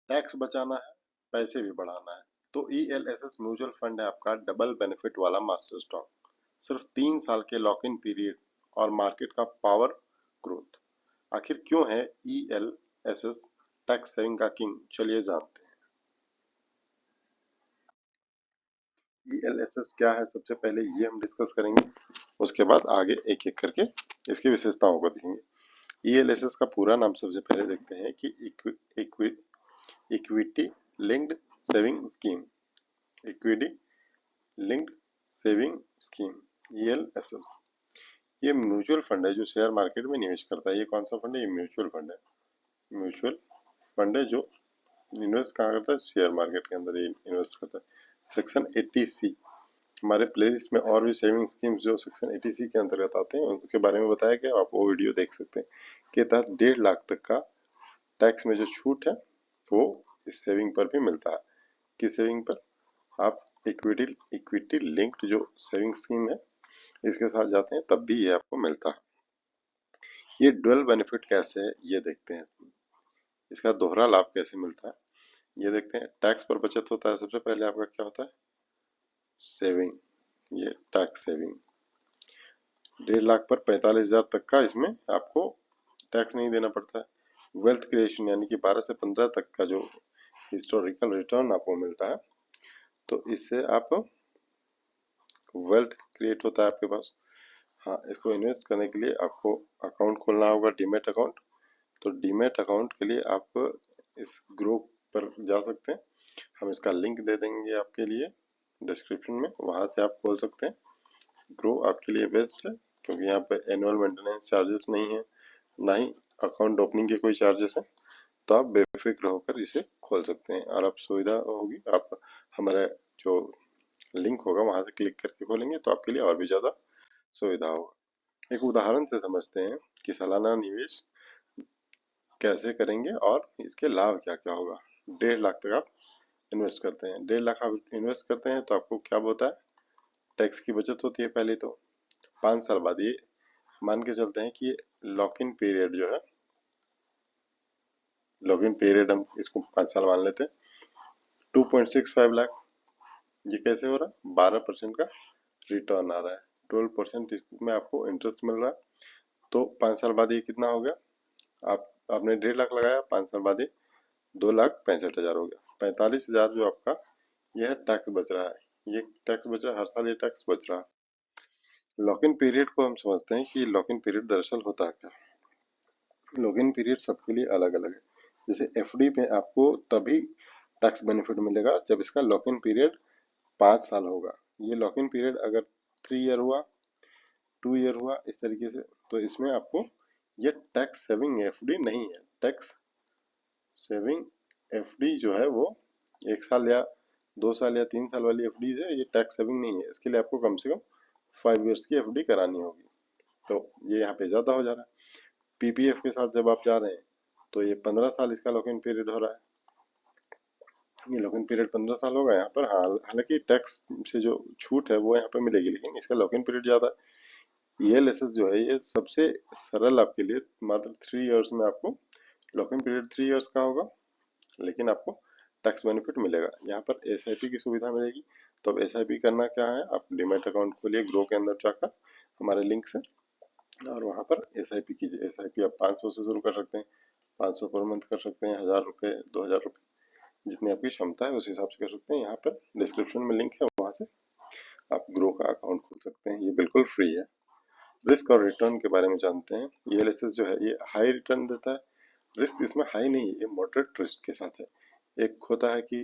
Tax बचाना है, पैसे भी बढ़ाना है। तो ईएलएसएस म्यूचुअल फंड है आपका डबल बेनिफिट वाला मास्टर स्टॉक। सिर्फ 3 साल के लॉक इन पीरियड और मार्केट का पावर ग्रोथ। आखिर क्यों है ईएलएसएस टैक्स सेविंग का किंग, चलिए जानते हैं। ईएलएसएस क्या है, सबसे पहले ये हम डिस्कस करेंगे, उसके बाद आगे एक एक करके इसकी विशेषताओं को देखेंगे। ईएलएसएस का पूरा नाम सबसे पहले देखते हैं कि equity linked saving scheme. Equity linked saving scheme, ELSS. ये म्यूचुअल फंड है जो शेयर मार्केट में निवेश करता है। ये कौन सा फंड है? ये म्यूचुअल फंड है। म्यूचुअल फंड है जो इन्वेस्ट कहाँ करता है? शेयर मार्केट के अंदर ये इन्वेस्ट करता है। सेक्शन 80C, हमारे प्लेलिस्ट में और भी सेविंग स्कीम्स जो सेक्शन 80C के अंतर्गत आते हैं उनके बारे में बताया गया, आप वो वीडियो देख सकते हैं। के तहत 1.5 लाख तक का टैक्स में जो छूट है वो इस सेविंग पर भी मिलता है। किस सेविंग पर? आप इक्विटी इक्विटी लिंक्ड जो सेविंग स्कीम है इसके साथ जाते हैं तब भी ये आपको मिलता है। ये डुअल बेनिफिट कैसे है ये देखते हैं, इसका दोहरा लाभ कैसे मिलता है ये देखते हैं। टैक्स पर बचत होता है, सबसे पहले आपका क्या होता है? सेविंग, ये टैक्स सेविंग। 1.5 लाख पर 45,000 तक का इसमें आपको टैक्स नहीं देना पड़ता है। वेल्थ क्रिएशन यानी कि 12 से 15 तक का जो हिस्टोरिकल रिटर्न आपको मिलता है, तो इससे आप वेल्थ क्रिएट होता है आपके पास। हाँ, इसको इन्वेस्ट करने के लिए आपको अकाउंट खोलना होगा, डीमेट अकाउंट। तो डीमेट अकाउंट के लिए आप इस ग्रुप पर जा सकते हैं, हम इसका लिंक दे देंगे आपके लिए डिस्क्रिप्शन में, वहां से आप खोल सकते हैं। ग्रो आपके लिए बेस्ट है क्योंकि यहाँ पे एनुअल मेंटेनेंस चार्जेस नहीं है, ना ही अकाउंट ओपनिंग के कोई चार्जेस हैं। तो आप बेफिक्र होकर इसे खोल सकते हैं और आप सुविधा होगी, आप हमारा जो लिंक होगा वहां से क्लिक करके खोलेंगे तो आपके लिए और भी ज्यादा सुविधा होगा। एक उदाहरण से समझते हैं कि सालाना निवेश कैसे करेंगे और इसके लाभ क्या क्या होगा। 1.5 लाख तक आप इन्वेस्ट करते हैं, 1.5 लाख आप इन्वेस्ट करते हैं तो आपको क्या होता है? टैक्स की बचत होती है पहले तो। 5 साल बाद ये मान के चलते हैं कि ये लॉक इन पीरियड जो है, लॉक इन पीरियड हम इसको 5 साल मान लेते हैं। 2.65 लाख, ये कैसे हो रहा है? 12% का रिटर्न आ रहा है, 12% इसमें आपको इंटरेस्ट मिल रहा है। तो 5 साल बाद ये कितना हो गया? आपने 1.5 लाख लगाया, 5 साल बाद ये 2,65,000 हो गया। 45,000 जो आपका यह टैक्स बच रहा है, ये टैक्स बच रहा है, हर साल ये टैक्स बच रहा है। लॉक इन पीरियड को हम समझते हैं कि लॉक इन पीरियड दरअसल होता है क्या। लॉक इन पीरियड सबके लिए अलग अलग है। जैसे एफडी में आपको तभी टैक्स बेनिफिट मिलेगा जब इसका लॉक इन पीरियड 5 साल होगा। ये लॉक इन पीरियड अगर 3 ईयर हुआ, 2 ईयर हुआ, इस तरीके से, तो इसमें आपको ये टैक्स सेविंग एफडी नहीं है। टैक्स सेविंग एफडी जो है वो 1 साल या 2 साल या 3 साल वाली एफडी है, ये टैक्स सेविंग नहीं है। इसके लिए आपको कम से कम 5 ईयर्स की एफडी करानी होगी, तो ये यहाँ पे ज्यादा हो जा रहा है। पीपीएफ के साथ जब आप जा रहे हैं तो ये 15 साल इसका लॉक इन पीरियड हो रहा है। ये लॉक इन पीरियड 15 साल होगा यहाँ पर। हाँ, हालांकि टैक्स से जो छूट है वो यहाँ पे मिलेगी, लेकिन इसका लॉक इन पीरियड ज्यादा है। ईएलएसएस जो है ये सबसे सरल आपके लिए, मात्र 3 ईयर्स में आपको लॉक इन पीरियड 3 ईयर्स का होगा, लेकिन आपको टैक्स बेनिफिट मिलेगा। यहाँ पर एसआईपी की सुविधा मिलेगी। तो अब एसआईपी करना क्या है, आप डीमैट अकाउंट खोलिए ग्रो के अंदर जाकर हमारे लिंक से, और वहाँ पर एसआईपी कीजिए। एसआईपी आप 500 से शुरू कर सकते हैं, 500 पर मंथ कर सकते हैं, 1,000 रुपये, 2,000 रुपये, जितनी आपकी क्षमता है उस हिसाब से कर सकते हैं। यहाँ पर डिस्क्रिप्शन में लिंक है, वहाँ से आप ग्रो का अकाउंट खोल सकते हैं, ये बिल्कुल फ्री है। रिस्क और रिटर्न के बारे में जानते हैं। ईएलएसएस जो है ये हाई रिटर्न देता है। रिस्क इसमें हाई नहीं है, ये मॉडरेट रिस्क के साथ है। एक होता है कि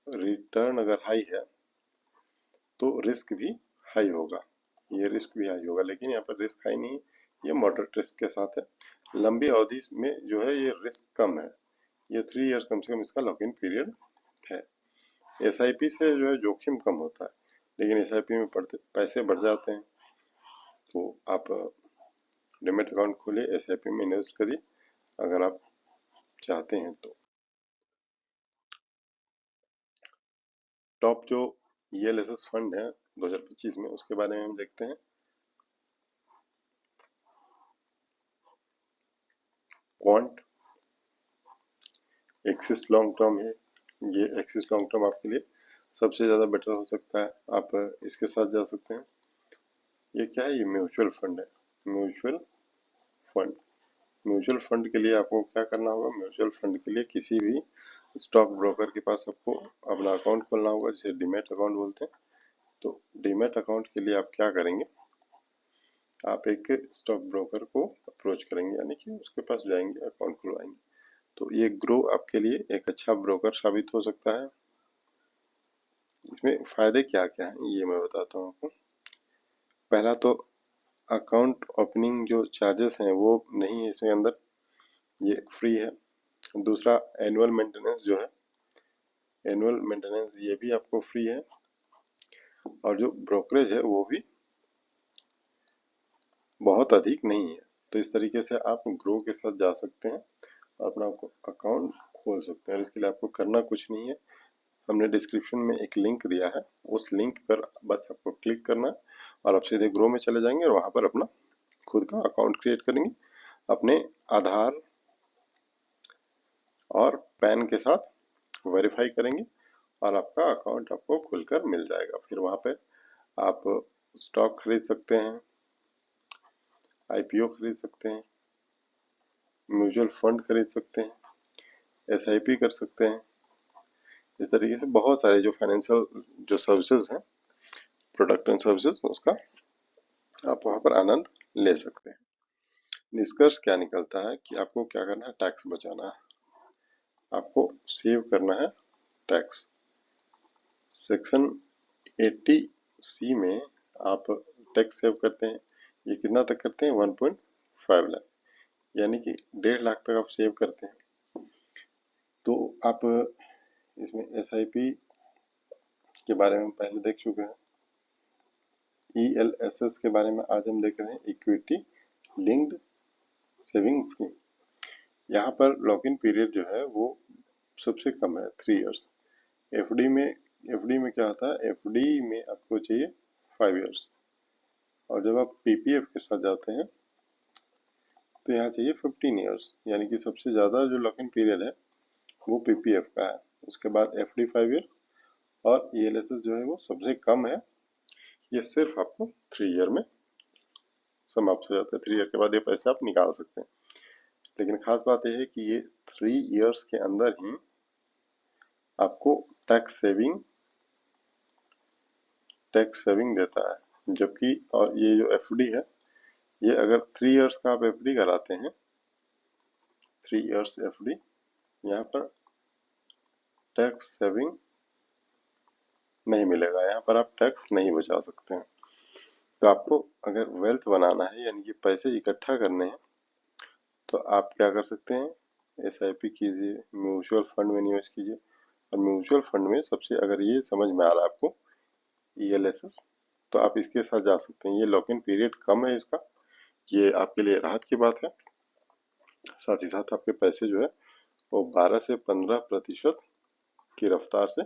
रिटर्न अगर हाई है तो रिस्क भी हाई होगा, ये रिस्क भी हाई होगा, लेकिन यहाँ पर रिस्क हाई नहीं है, ये मॉडरेट रिस्क के साथ है। लंबी अवधि में जो है ये रिस्क कम है, ये 3 ईयर्स कम से कम इसका लॉक इन पीरियड है। एसआईपी से जो है जोखिम कम होता है, लेकिन एसआईपी में पड़ते पैसे बढ़ जाते हैं। तो आप डिमेट अकाउंट खोलिए, एसआईपी में इन्वेस्ट करिए अगर आप चाहते हैं तो। टॉप जो ईएलएसएस फंड है 2025 में, उसके बारे में हम देखते हैं। क्वांट एक्सिस लॉन्ग टर्म है, ये एक्सिस लॉन्ग टर्म आपके लिए सबसे ज़्यादा बेटर हो सकता है, आप इसके साथ जा सकते हैं। ये क्या है, ये म्यूचुअल फंड है। म्यूचुअल फंड, म्यूचुअल फंड के लिए आपको क्या करना होगा, म्यूचुअल फंड के लिए किसी भी स्टॉक ब्रोकर के पास आपको अपना अकाउंट खोलना होगा, जिसे डीमैट अकाउंट बोलते हैं। तो डीमैट अकाउंट के लिए आप क्या करेंगे, आप एक स्टॉक ब्रोकर को अप्रोच करेंगे, यानी कि उसके पास जाएंगे, अकाउंट खुलवाएंगे। तो ये ग्रो आपके लिए एक अच्छा ब्रोकर साबित हो सकता है। इसमें फायदे क्या क्या हैं ये मैं बताता हूँ आपको। पहला तो अकाउंट ओपनिंग जो चार्जेस हैं वो नहीं है इसमें अंदर, ये फ्री है। दूसरा एनुअल मेंटेनेंस जो है, एनुअल मेंटेनेंस ये भी आपको फ्री है। और जो ब्रोकरेज है वो भी बहुत अधिक नहीं है। तो इस तरीके से आप ग्रो के साथ जा सकते हैं और अपना अकाउंट खोल सकते हैं। और इसके लिए आपको करना कुछ नहीं है, हमने डिस्क्रिप्शन में एक लिंक दिया है, उस लिंक पर बस आपको क्लिक करना है और आप सीधे ग्रो में चले जाएंगे और वहां पर अपना खुद का अकाउंट क्रिएट करेंगे, अपने आधार और पैन के साथ वेरीफाई करेंगे और आपका अकाउंट आपको खुलकर मिल जाएगा। फिर वहां पे आप स्टॉक खरीद सकते हैं, आईपीओ खरीद सकते हैं, म्यूचुअल फंड खरीद सकते हैं, एसआईपी कर सकते हैं। इस तरीके से बहुत सारे जो फाइनेंशियल जो सर्विसेज हैं, प्रोडक्ट एंड सर्विसेज, उसका आप वहां पर आनंद ले सकते हैं। निष्कर्ष क्या निकलता है कि आपको क्या करना है, टैक्स बचाना है, आपको सेव करना है टैक्स। सेक्शन 80C में आप टैक्स सेव करते हैं, ये कितना तक करते हैं, 1.5 लाख, यानी कि 1.5 लाख तक आप सेव करते हैं। तो आप इसमें एसआईपी के बारे में पहले देख चुके हैं, ईएलएसएस के बारे में आज हम देख रहे हैं, इक्विटी लिंक्ड सेविंग स्कीम। यहाँ पर लॉक इन पीरियड जो है वो सबसे कम है, 3 इयर्स। एफडी में क्या होता है, एफडी में आपको चाहिए 5 इयर्स, और जब आप पीपीएफ के साथ जाते हैं तो यहाँ चाहिए 15 इयर्स, यानी कि सबसे ज़्यादा जो लॉक इन पीरियड है वो पीपीएफ का है। उसके बाद एफडी 5 ईयर और ईएलएसएस जो है वो सबसे कम है, ये सिर्फ आपको 3 ईयर में समाप्त हो जाता है। 3 ईयर के बाद ये पैसे आप निकाल सकते हैं। लेकिन खास बात यह है कि ये 3 इयर्स के अंदर ही आपको टैक्स सेविंग देता है। जबकि और ये जो एफडी है, ये अगर 3 इयर्स का आप एफडी कराते हैं, 3 इयर्स एफडी, यहाँ पर टैक्स सेविंग नहीं मिलेगा, यहाँ पर आप टैक्स नहीं बचा सकते हैं। तो आपको अगर वेल्थ बनाना है, यानी कि पैसे इकट्ठा करने हैं, तो आप क्या कर सकते हैं, एसआईपी कीजिए, म्यूचुअल फंड में निवेश कीजिए। और म्यूचुअल फंड में सबसे, अगर ये समझ में आ रहा है आपको ईएलएसएस, तो आप इसके साथ जा सकते हैं। ये लॉक इन पीरियड कम है इसका, ये आपके लिए राहत की बात है। साथ ही साथ आपके पैसे जो है वो 12 से 15% की रफ्तार से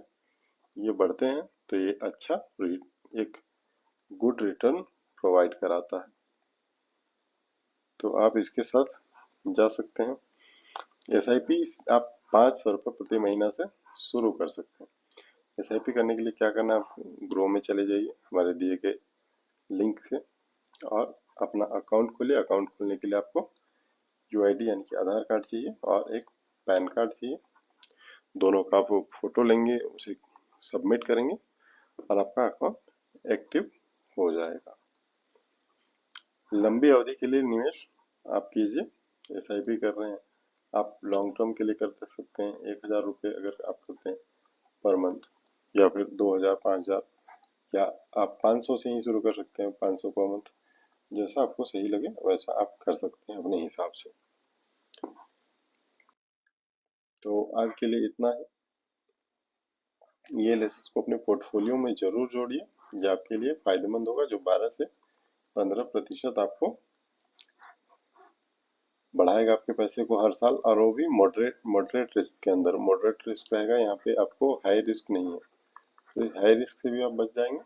ये बढ़ते हैं। तो ये अच्छा एक गुड रिटर्न प्रोवाइड कराता है, तो आप इसके साथ जा सकते हैं। एसआईपी आप 500 रुपये प्रति महीना से शुरू कर सकते हैं। एसआईपी करने के लिए क्या करना है, आप ग्रो में चले जाइए हमारे दिए गए लिंक से और अपना अकाउंट खोलिए। अकाउंट खोलने के लिए आपको यूआईडी यानी कि आधार कार्ड चाहिए और एक पैन कार्ड चाहिए। दोनों का आप फोटो लेंगे, उसे सबमिट करेंगे और आपका अकाउंट एक्टिव हो जाएगा। लंबी अवधि के लिए निवेश आप कीजिए। एसआईपी कर रहे हैं आप, लॉन्ग टर्म के लिए कर सकते हैं। 1000 रुपये अगर आप करते हैं पर मंथ, या फिर 2000, 5000, या आप 500 से ही शुरू कर सकते हैं, 500 पर मंथ। जैसा आपको सही लगे वैसा आप कर सकते हैं अपने हिसाब से। तो आज के लिए इतना ही। ये लेसेस को अपने पोर्टफोलियो में जरूर जोड़िए, ये आपके लिए फायदेमंद होगा, जो 12 से 15% आपको बढ़ाएगा आपके पैसे को हर साल। और वो भी मॉडरेट रिस्क के अंदर। मॉडरेट रिस्क रहेगा, यहाँ पे आपको हाई रिस्क नहीं है, तो हाई रिस्क से भी आप बच जाएंगे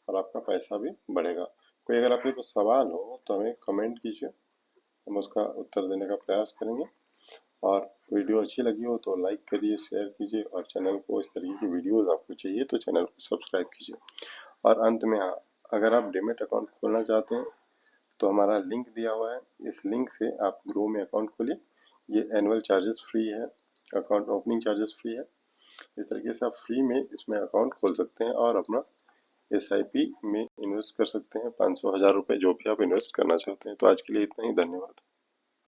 और आपका पैसा भी बढ़ेगा। कोई अगर आपके पास सवाल हो तो हमें कमेंट कीजिए, हम उसका उत्तर देने का प्रयास करेंगे। और वीडियो अच्छी लगी हो तो लाइक करिए, शेयर कीजिए और चैनल को इस तरीके की वीडियोस आपको चाहिए तो चैनल को सब्सक्राइब कीजिए। और अंत में हाँ, अगर आप डीमैट अकाउंट खोलना चाहते हैं तो हमारा लिंक दिया हुआ है, इस लिंक से आप ग्रो में अकाउंट खोलिए। ये एनुअल चार्जेस फ्री है, अकाउंट ओपनिंग चार्जेस फ्री है। इस तरीके से आप फ्री में इसमें अकाउंट खोल सकते हैं और अपना SIP में इन्वेस्ट कर सकते हैं, 500 1000 रुपये जो भी आप इन्वेस्ट करना चाहते हैं। तो आज के लिए इतना ही, धन्यवाद।